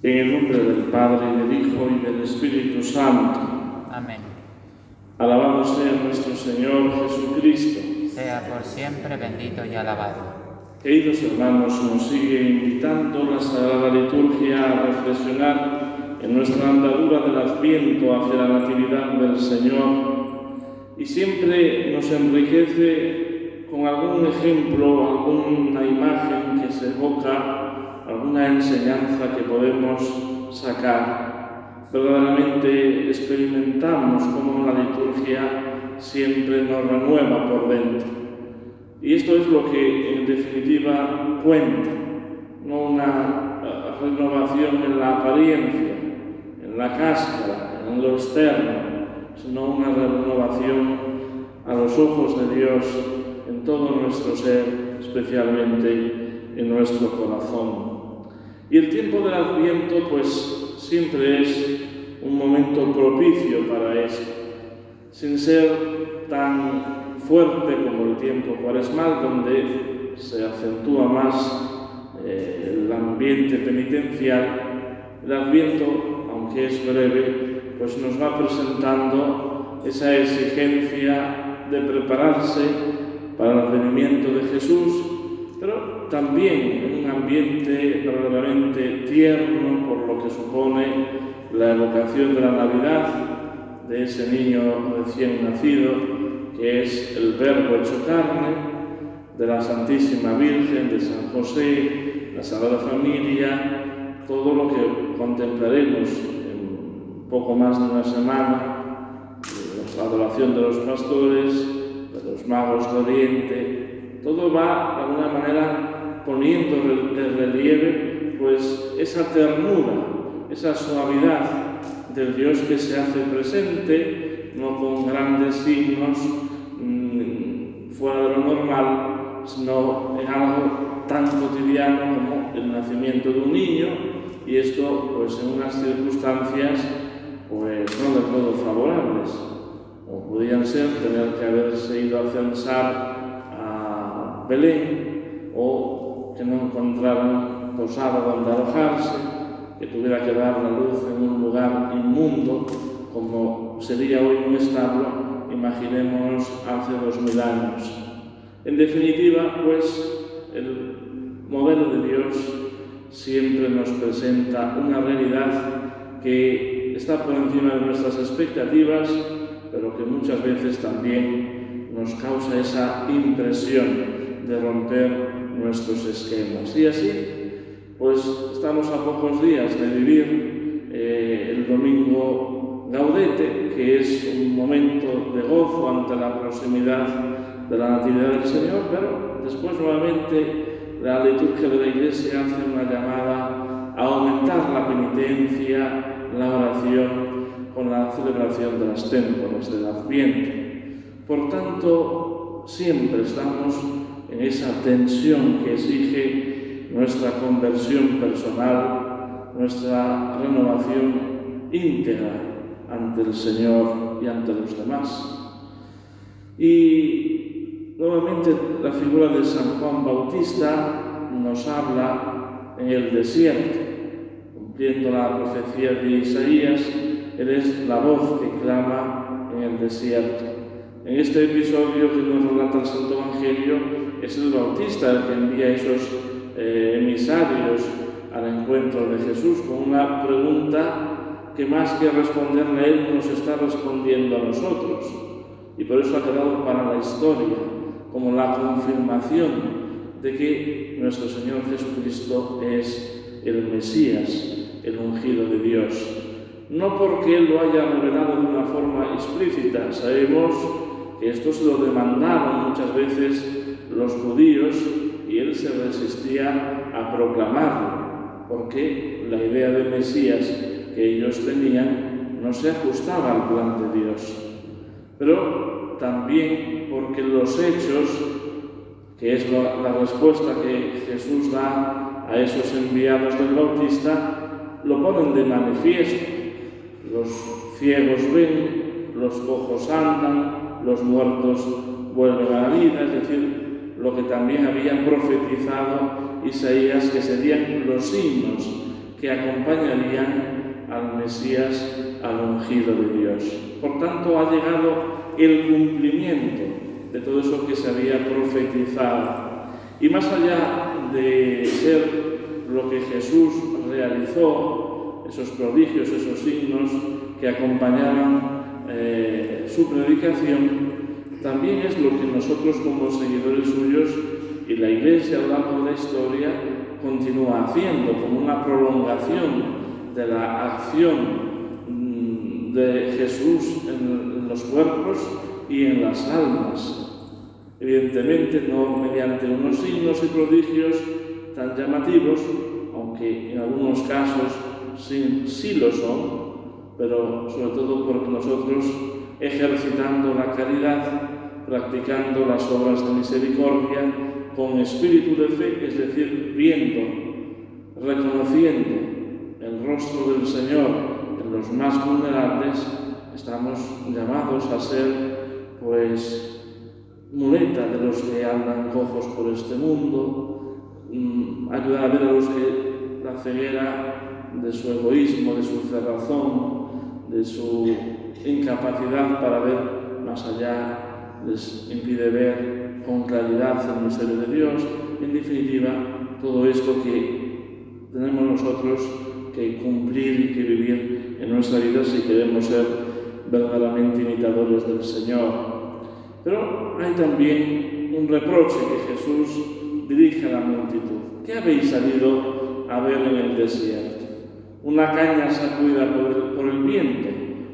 En el nombre del Padre, y del Hijo, y del Espíritu Santo. Amén. Alabado sea nuestro Señor Jesucristo. Sea por siempre bendito y alabado. Queridos hermanos, nos sigue invitando la Sagrada Liturgia a reflexionar en nuestra andadura del Adviento hacia la Natividad del Señor, y siempre nos enriquece con algún ejemplo, alguna imagen que se evoca, alguna enseñanza que podemos sacar. Verdaderamente experimentamos cómo la liturgia siempre nos renueva por dentro. Y esto es lo que en definitiva cuenta, no una renovación en la apariencia, en la cáscara, en lo externo, sino una renovación a los ojos de Dios en todo nuestro ser, especialmente en nuestro corazón. Y el tiempo del Adviento, pues, siempre es un momento propicio para esto, sin ser tan fuerte como el tiempo cuaresmal, donde se acentúa más el ambiente penitencial. El Adviento, aunque es breve, pues nos va presentando esa exigencia de prepararse para el advenimiento de Jesús, pero también en un ambiente verdaderamente tierno por lo que supone la evocación de la Navidad, de ese niño recién nacido, que es el Verbo hecho carne, de la Santísima Virgen, de San José, la Sagrada Familia, todo lo que contemplaremos en poco más de una semana, la adoración de los pastores, de los magos de Oriente. Todo va de alguna manera poniendo de relieve pues esa ternura, esa suavidad del Dios que se hace presente, no con grandes signos fuera de lo normal, sino en algo tan cotidiano como el nacimiento de un niño, y esto pues en unas circunstancias pues no del todo favorables, como podían ser tener que haberse ido a censar a Belén, o que no encontraran posada donde alojarse, que tuviera que dar la luz en un lugar inmundo, como sería hoy un establo, imaginémonos hace 2000 años. En definitiva, pues, el modelo de Dios siempre nos presenta una realidad que está por encima de nuestras expectativas, pero que muchas veces también nos causa esa impresión de romper nuestros esquemas. Y así, pues, estamos a pocos días de vivir el domingo Gaudete, que es un momento de gozo ante la proximidad de la Natividad del Señor, pero después nuevamente la liturgia de la Iglesia hace una llamada a aumentar la penitencia, la oración, con la celebración de las témporas del Adviento. Por tanto, siempre estamos en esa tensión que exige nuestra conversión personal, nuestra renovación íntegra ante el Señor y ante los demás. Y nuevamente la figura de San Juan Bautista nos habla en el desierto, cumpliendo la profecía de Isaías. Él es la voz que clama en el desierto. En este episodio que nos relata el Santo Evangelio, es el Bautista el que envía esos emisarios al encuentro de Jesús con una pregunta que más que responderle a él nos está respondiendo a nosotros, y por eso ha quedado para la historia como la confirmación de que nuestro Señor Jesucristo es el Mesías, el ungido de Dios. No porque Él lo haya revelado de una forma explícita, sabemos que esto se lo demandaron muchas veces los judíos y Él se resistía a proclamarlo, porque la idea de Mesías que ellos tenían no se ajustaba al plan de Dios. Pero también porque los hechos, que es la respuesta que Jesús da a esos enviados del Bautista, lo ponen de manifiesto. Los ciegos ven, los cojos andan, los muertos vuelven a la vida, es decir, lo que también había profetizado Isaías, que serían los signos que acompañarían al Mesías, al ungido de Dios. Por tanto, ha llegado el cumplimiento de todo eso que se había profetizado. Y más allá de ser lo que Jesús realizó, esos prodigios, esos signos que acompañaban su predicación, también es lo que nosotros como seguidores suyos y la Iglesia a lo largo de la historia continúa haciendo como una prolongación de la acción de Jesús en los cuerpos y en las almas. Evidentemente no mediante unos signos y prodigios tan llamativos, aunque en algunos casos sí lo son, pero sobre todo porque nosotros, ejercitando la caridad, practicando las obras de misericordia, con espíritu de fe, es decir, viendo, reconociendo el rostro del Señor en los más vulnerables, estamos llamados a ser, muleta de los que andan cojos por este mundo, ayudar a ver a los que la ceguera de su egoísmo, de su cerrazón, de su incapacidad para ver más allá, les impide ver con claridad el misterio de Dios. En definitiva, todo esto que tenemos nosotros que cumplir y que vivir en nuestra vida si queremos ser verdaderamente imitadores del Señor. Pero hay también un reproche que Jesús dirige a la multitud. ¿Qué habéis salido a ver en el desierto? ¿Una caña sacudida por el viento?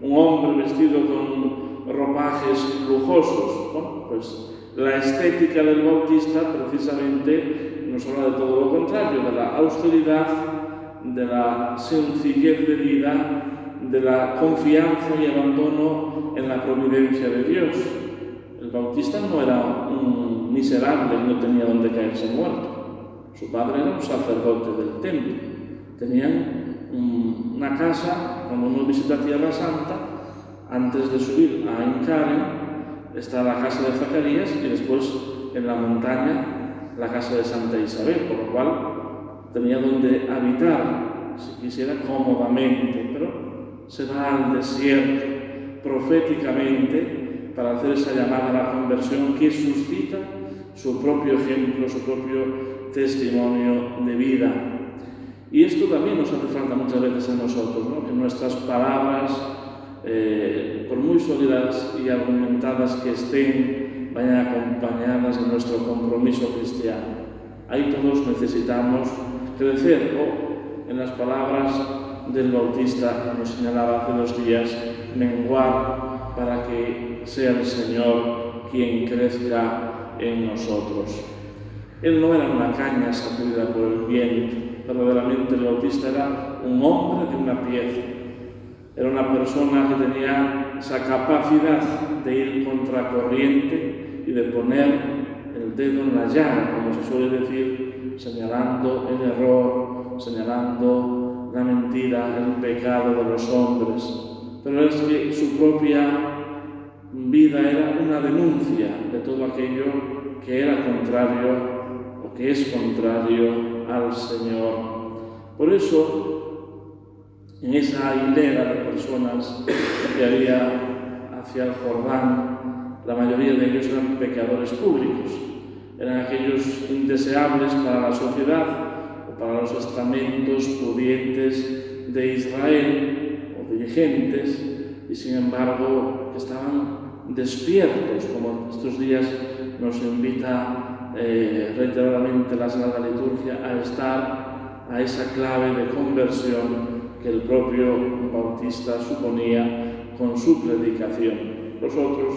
¿Un hombre vestido con ropajes lujosos? Bueno, pues la estética del Bautista precisamente nos habla de todo lo contrario, de la austeridad, de la sencillez de vida, de la confianza y abandono en la providencia de Dios. El Bautista no era un miserable que no tenía donde caerse muerto. Su padre era un sacerdote del templo. Tenían una casa, cuando uno visita Tierra Santa, antes de subir a Encarem, está la casa de Zacarías y después en la montaña la casa de Santa Isabel, por lo cual tenía donde habitar, si quisiera, cómodamente, pero se va al desierto proféticamente para hacer esa llamada a la conversión que suscita su propio ejemplo, su propio testimonio de vida. Y esto también nos hace falta muchas veces a nosotros, ¿no? Que nuestras palabras, por muy sólidas y argumentadas que estén, vayan acompañadas de nuestro compromiso cristiano. Ahí todos necesitamos crecer, o en las palabras del Bautista nos señalaba hace 2 días, menguar para que sea el Señor quien crezca en nosotros. Él no era una caña sacudida por el viento, verdaderamente el Bautista era un hombre de una pieza. Era una persona que tenía esa capacidad de ir contracorriente y de poner el dedo en la llaga, como se suele decir, señalando el error, señalando la mentira, el pecado de los hombres. Pero es que su propia vida era una denuncia de todo aquello que era contrario o que es contrario al Señor. Por eso, en esa hilera de personas que había hacia el Jordán, la mayoría de ellos eran pecadores públicos, eran aquellos indeseables para la sociedad o para los estamentos pudientes de Israel o dirigentes, y sin embargo estaban despiertos, como estos días nos invita reiteradamente la Sagrada Liturgia a estar a esa clave de conversión que el propio Bautista suponía con su predicación. Los otros,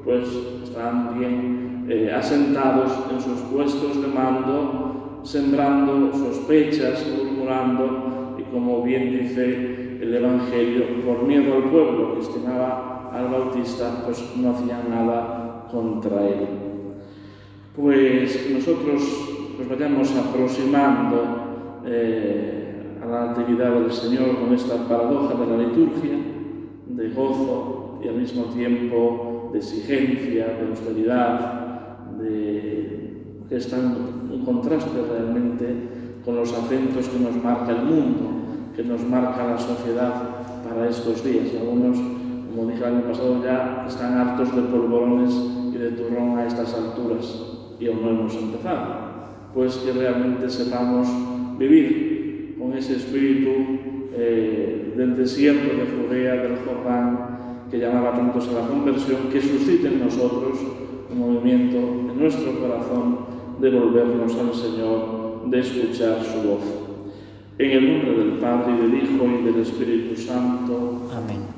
pues, estaban bien asentados en sus puestos de mando, sembrando sospechas, murmurando, y como bien dice el Evangelio, por miedo al pueblo que estimaba al Bautista, pues no hacían nada contra él. Pues que nosotros nos vayamos aproximando a la Natividad del Señor con esta paradoja de la liturgia, de gozo y al mismo tiempo de exigencia, de austeridad, que están en contraste realmente con los acentos que nos marca el mundo. que nos marca la sociedad para estos días. Y algunos, como dije el año pasado, ya están hartos de polvorones y de turrón a estas alturas y aún no hemos empezado. Pues que realmente sepamos vivir con ese espíritu del desierto de Judea, del Jordán, que llamaba tantos a la conversión, que suscite en nosotros un movimiento en nuestro corazón de volvernos al Señor, de escuchar su voz. En el nombre del Padre, y del Hijo, y del Espíritu Santo. Amén.